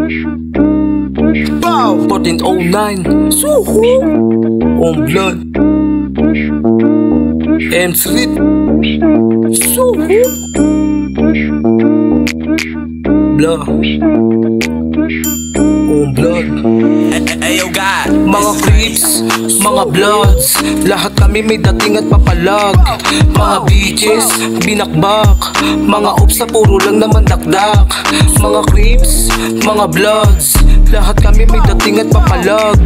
Bow 1409 Suhu On blood M Street Suhu Blah On blood. Ayo God, mga creeps, mga bloods, lahat kami may dating at papalag. Mga bitches, binakbak, mga ops na puro lang naman dakdak. Mga creeps, mga bloods, lahat kami may dating at papalag.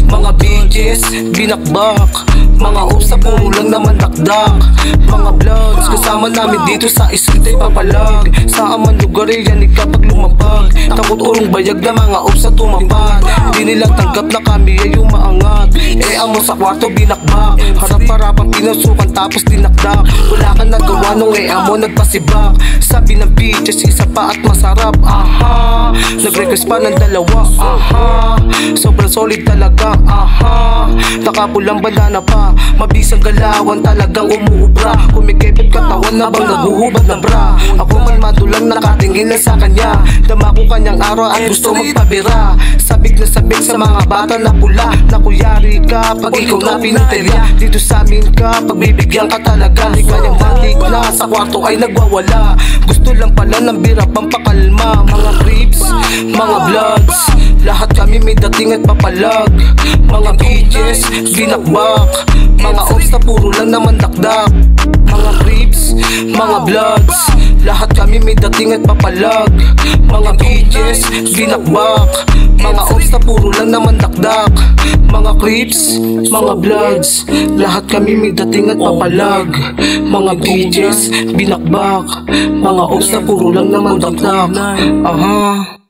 Mga bitches, binakbak, mga ops na puro lang naman dakdak. Mga bloods, kasama namin dito sa street ay papalag. Sa amang lugar ay yanig kapag lumapag. Takot urong bayag na mga ops na tumapad. Hindi nila tanggap na kami ay umaangat. Eh amo sa kwarto binakbak, harap-harapang pinasukan tapos dinakdak. Wala kang nagawa nung amo nagpasibak. Sabi ng bitches isa pa at masarap. Aha, nag-request pa ng dalawa. Aha, sobrang solid talaga. Aha, nakapulang bandana pa, mabisang galawan talagang umuubra. Kumikipit katawan na bang naguhubad ng bra. Ako man madulang nakatingin na sa kanya. Dama ko kanyang araw at gusto magpabira. Sabik na sabik sa mga bata na pula. Nakuyari ka pag ikaw na pinuterya. Dito sa amin ka pagbibigyan ka talaga. Ligayang balik na sa kwarto ay nagwawala. Gusto lang pala ng bira pampakalma. Mga creeps, mga bloods, lahat kami may dating at papalag. Mga bitches, binakbak, mga ops na puro lang naman dakdak. Mga creeps, mga bloods, lahat kami may dating at papalag. Mga bitches, binakbak, mga ops na puro lang naman dakdak. Mga creeps, mga bloods, lahat kami may dating at papalag. Mga bitches, binakbak, mga ops na puro lang naman dakdak. Aha.